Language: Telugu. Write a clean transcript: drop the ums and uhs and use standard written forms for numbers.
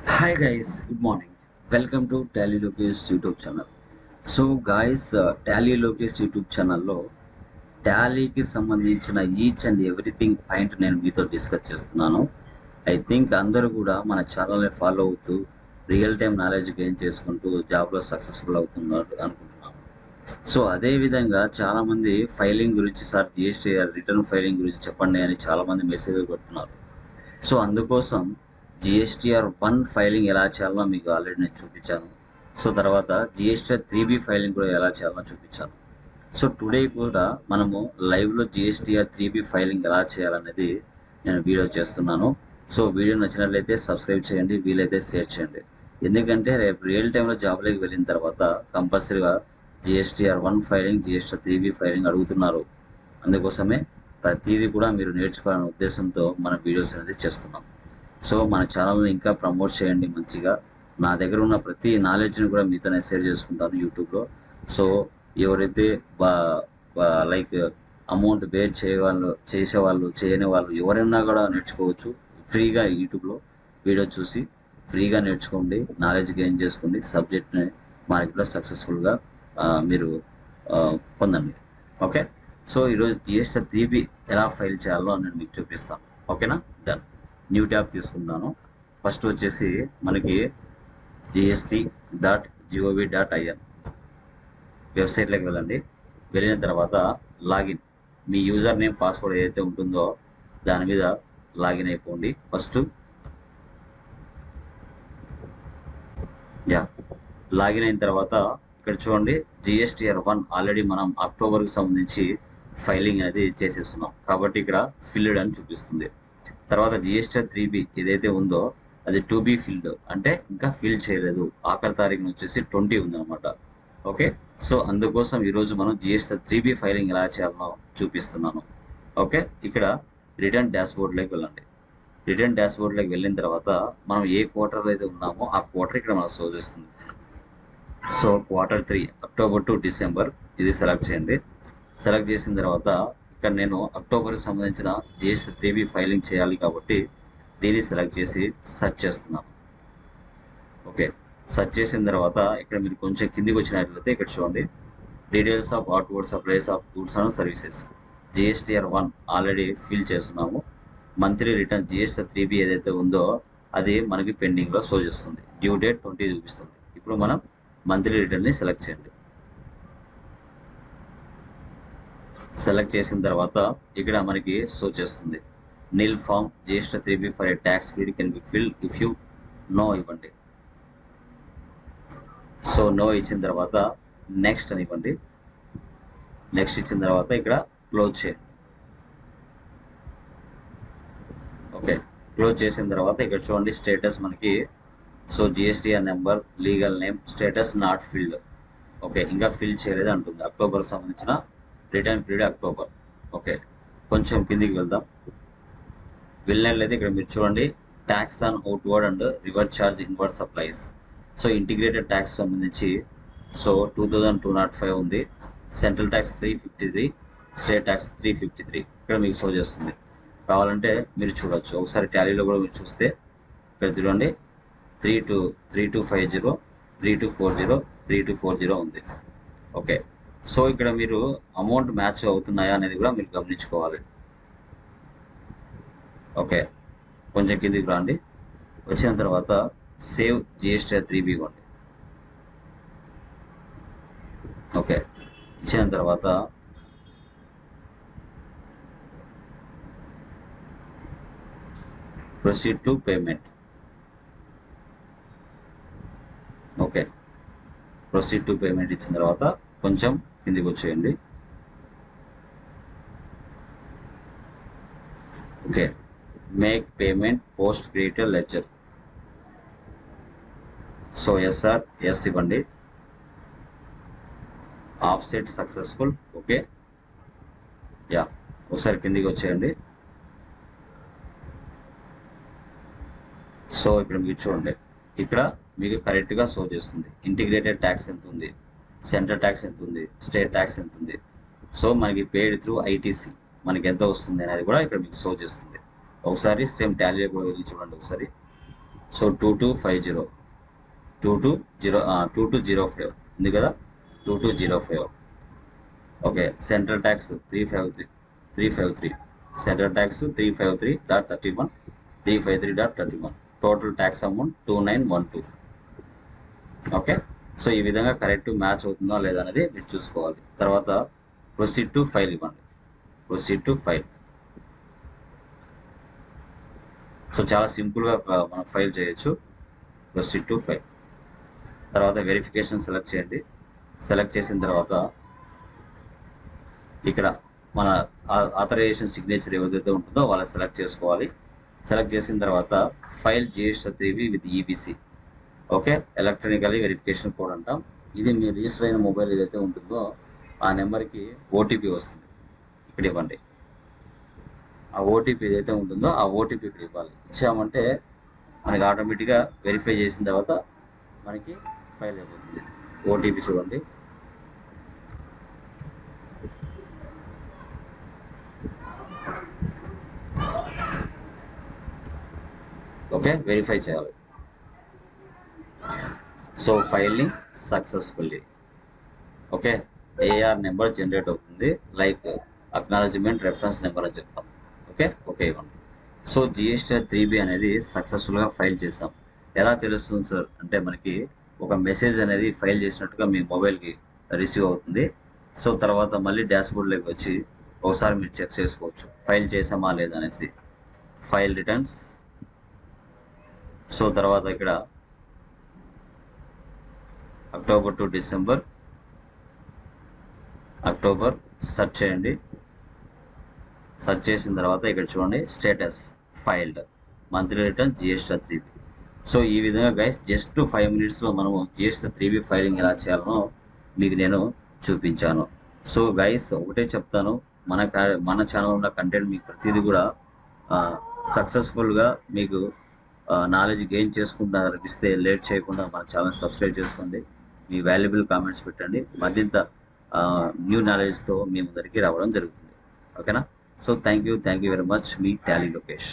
Hi guys, good morning. Welcome to Tally Lokesh YouTube channel. So guys Tally Lokesh YouTube ఛానల్లో టాలీకి సంబంధించిన ఈచ్ అండ్ ఎవ్రీథింగ్ పాయింట్ నేను మీతో డిస్కస్ చేస్తున్నాను. ఐ థింక్ అందరూ కూడా మన ఛానల్ని ఫాలో అవుతూ రియల్ టైం నాలెడ్జ్ గెయిన్ చేసుకుంటూ జాబ్లో సక్సెస్ఫుల్ అవుతున్నారు అనుకుంటున్నాను. సో అదేవిధంగా చాలామంది ఫైలింగ్ గురించి సార్ జిఎస్టీ రిటర్న్ ఫైలింగ్ గురించి చెప్పండి అని చాలామంది మెసేజ్ పెడుతున్నారు. సో అందుకోసం GSTR 1 ఫైలింగ్ ఎలా చేయాలో మీకు ఆల్రెడీ నేను చూపించాను. సో తర్వాత GSTR 3B ఫైలింగ్ కూడా ఎలా చేయాలో చూపించాను. సో టుడే కూడా మనము లైవ్లో GSTR 3B ఫైలింగ్ ఎలా చేయాలనేది నేను వీడియో చేస్తున్నాను. సో వీడియో నచ్చినట్లయితే సబ్స్క్రైబ్ చేయండి, వీలైతే షేర్ చేయండి. ఎందుకంటే రేపు రియల్ టైంలో జాబ్లోకి వెళ్ళిన తర్వాత కంపల్సరీగా GSTR 1 filing, GSTR 3B filing అడుగుతున్నారు. అందుకోసమే ప్రతిదీ కూడా మీరు నేర్చుకోవాలనే ఉద్దేశంతో మన వీడియోస్ అనేది చేస్తున్నాం. సో మన ఛానల్ని ఇంకా ప్రమోట్ చేయండి మంచిగా. నా దగ్గర ఉన్న ప్రతి నాలెడ్జ్ని కూడా మీతో నేను షేర్ చేసుకుంటాను యూట్యూబ్లో. సో ఎవరైతే లైక్ అమౌంట్ బేర్ చేసేవాళ్ళు చేయని వాళ్ళు ఎవరైనా కూడా నేర్చుకోవచ్చు ఫ్రీగా. యూట్యూబ్లో వీడియో చూసి ఫ్రీగా నేర్చుకోండి, నాలెడ్జ్ గెయిన్ చేసుకోండి, సబ్జెక్ట్ని మార్కెట్లో సక్సెస్ఫుల్గా మీరు పొందండి. ఓకే, సో ఈరోజు GSTR 3B ఎలా ఫైల్ చేయాలో నేను మీకు చూపిస్తాను. ఓకేనా, డన్. న్యూ ట్యాబ్ తీసుకుంటాను. ఫస్ట్ వచ్చేసి మనకి gst.gov.in వెబ్సైట్లోకి వెళ్ళండి. వెళ్ళిన తర్వాత లాగిన్, మీ యూజర్ నేమ్ పాస్వర్డ్ ఏదైతే ఉంటుందో దాని మీద లాగిన్ అయిపోండి ఫస్ట్. లాగిన్ అయిన తర్వాత ఇక్కడ చూడండి GSTR 1 ఆల్రెడీ మనం అక్టోబర్కి సంబంధించి ఫైలింగ్ అనేది చేసేస్తున్నాం కాబట్టి ఇక్కడ ఫిల్డ్ అని చూపిస్తుంది. తర్వాత GSTR 3B ఏదైతే ఉందో అది 2B ఫిల్డ్, అంటే ఇంకా ఫిల్ చేయలేదు. ఆఖరి తారీఖున వచ్చేసి 20 ఉందన్నమాట. ఓకే, సో అందుకోసం ఈరోజు మనం GSTR 3B ఫైలింగ్ ఎలా చేయాలో చూపిస్తున్నాను. ఓకే, ఇక్కడ రిటర్న్ డాష్బోర్డ్లోకి వెళ్ళండి. రిటర్న్ డాష్బోర్డ్లోకి వెళ్ళిన తర్వాత మనం ఏ క్వార్టర్లో అయితే ఉన్నామో ఆ క్వార్టర్ ఇక్కడ మనకు షో చేస్తుంది. So Q3 October to December ఇది సెలెక్ట్ చేయండి. సెలెక్ట్ చేసిన తర్వాత ఇక్కడ నేను అక్టోబర్కి సంబంధించిన GSTR 3B ఫైలింగ్ చేయాలి కాబట్టి దీన్ని సెలెక్ట్ చేసి సెర్చ్ చేస్తున్నాను. ఓకే, సెర్చ్ చేసిన తర్వాత ఇక్కడ మీరు కొంచెం కిందికి వచ్చినట్లయితే ఇక్కడ చూడండి details of outward supplies of goods and services. GSTR 1 already fill చేస్తున్నాము. మంత్లీ రిటర్న్ GSTR 3B ఏదైతే ఉందో అది మనకి పెండింగ్లో షో చేస్తుంది. డ్యూ డేట్ 20 చూపిస్తుంది. ఇప్పుడు మనం మంత్లీ రిటర్న్ని సెలెక్ట్ చేయండి. సెలెక్ట్ చేసిన తర్వాత ఇక్కడ మనకి షో చేస్తుంది nil form GSTR 3B for a tax period can be filed if you no ఇవ్వండి. సో నో ఇచ్చిన తర్వాత నెక్స్ట్ అని ఇవ్వండి. నెక్స్ట్ ఇచ్చిన తర్వాత ఇక్కడ క్లోజ్ చేయండి. ఓకే, క్లోజ్ చేసిన తర్వాత ఇక్కడ చూడండి స్టేటస్ మనకి so GSTR number, legal name, status not field. Okay, ఇంకా ఫిల్ చేయలేదు అంటుంది. అక్టోబర్ సంబంధించిన రిటర్న్ పీరియడ్ అక్టోబర్. ఓకే, కొంచెం కిందికి వెళ్దాం. వెళ్ళినట్లయితే ఇక్కడ మీరు చూడండి tax on outward and reverse charge inward supplies. So integrated tax సంబంధించి సో 2205 ఉంది. సెంట్రల్ ట్యాక్స్ 353, స్టేట్ ట్యాక్స్ 353 ఇక్కడ మీకు షో చేస్తుంది. కావాలంటే మీరు చూడొచ్చు ఒకసారి టాలీలో కూడా మీరు చూస్తే ఇక్కడ చూడండి 3250, 3240, 3240 ఉంది. ఓకే, సో ఇక్కడ మీరు అమౌంట్ మ్యాచ్ అవుతున్నాయా అనేది కూడా మీరు గమనించుకోవాలి. ఓకే, కొంచెం కిందికి రండి. వచ్చిన తర్వాత సేవ్ GSTR 3B ఇవ్వండి. ఓకే, ఇచ్చిన తర్వాత proceed to payment. Okay, proceed to payment ఇచ్చిన తర్వాత కొంచెం కిందికి వచ్చేయండి. Okay, make payment post creator ledger. So yes ఇవ్వండి. Offset successful. ఓకే, ఒకసారి కిందికి వచ్చేయండి. సో ఇక్కడ మీరు చూడండి ఇక్కడ మీకు కరెక్ట్గా షో చేస్తుంది ఇంటిగ్రేటెడ్ ట్యాక్స్ ఎంత ఉంది, సెంట్రల్ ట్యాక్స్ ఎంత ఉంది, స్టేట్ ట్యాక్స్ ఎంత ఉంది. సో మనకి పేడ్ త్రూ ITC మనకి ఎంత వస్తుంది అనేది కూడా ఇక్కడ మీకు షో చేస్తుంది. ఒకసారి సేమ్ టాలీ కూడా వెళ్ళి చూడండి ఒకసారి. సో 2250 2205 ఉంది కదా, 2205. Okay, central tax 353 central tax 353.31 353.31. Total tax amount 2912. Okay, so ఈ విధంగా కరెక్ట్ మ్యాచ్ అవుతుందా లేదా అనేది మీరు చూసుకోవాలి. తర్వాత ప్రొసీడ్ టు ఫైల్ ఇవ్వండి. Proceed to file. సో చాలా సింపుల్గా మనం ఫైల్ చేయొచ్చు. Proceed to file. తర్వాత వెరిఫికేషన్ సెలెక్ట్ చేయండి. సెలెక్ట్ చేసిన తర్వాత ఇక్కడ మన ఆథరైజేషన్ సిగ్నేచర్ ఏదైతే ఉంటుందో వాళ్ళని సెలెక్ట్ చేసుకోవాలి. సెలెక్ట్ చేసిన తర్వాత file GST3B with EBC. Okay, electronically verification code అంటాం. ఇది మీ రిజిస్టర్ అయిన మొబైల్ ఏదైతే ఉంటుందో ఆ నెంబర్కి OTP వస్తుంది, ఇక్కడ ఇవ్వండి. ఆ OTP ఏదైతే ఉంటుందో ఆ OTP ఇక్కడ ఇవ్వాలి. ఇచ్చామంటే మనకి ఆటోమేటిక్గా వెరిఫై చేసిన తర్వాత మనకి ఫైల్ అయిపోతుంది. OTP చూడండి. ఓకే, వెరిఫై చేయాలి. So filing successfully. Okay, AR number generate అవుతుంది, లైక్ అక్నాలజ్మెంట్ రెఫరెన్స్ నెంబర్ అని చెప్తాం. ఓకే ఇవ్వండి. సో GST3B అనేది సక్సెస్ఫుల్గా ఫైల్ చేసాం. ఎలా తెలుస్తుంది సార్ అంటే మనకి ఒక మెసేజ్ అనేది ఫైల్ చేసినట్టుగా మీ మొబైల్కి రిసీవ్ అవుతుంది. సో తర్వాత మళ్ళీ డాష్బోర్డ్లోకి వచ్చి ఒకసారి మీరు చెక్ చేసుకోవచ్చు ఫైల్ చేసామా లేదా అనేసి. File returns. సో తర్వాత ఇక్కడ October to December, October search చేయండి. సెర్చ్ చేసిన తర్వాత ఇక్కడ చూడండి status filed, monthly return GST3B. So ఈ విధంగా గైస్ జస్ట్ 5 minutesలో మనము GST3B ఫైలింగ్ ఎలా చేయాలనో మీకు నేను చూపించాను. సో గైస్ ఒకటే చెప్తాను, మన ఛానల్ ఉన్న కంటెంట్ మీకు ప్రతిదీ కూడా సక్సెస్ఫుల్గా మీకు నాలెడ్జ్ గెయిన్ చేసుకుంటారనిపిస్తే లేట్ చేయకుండా మన ఛానల్ సబ్స్క్రైబ్ చేసుకోండి. మీ వాల్యుబుల్ కామెంట్స్ పెట్టండి. మరింత న్యూ నాలెడ్జ్తో మీ ముందరికి రావడం జరుగుతుంది. ఓకేనా? So thank you very much. Me Tally Lokesh.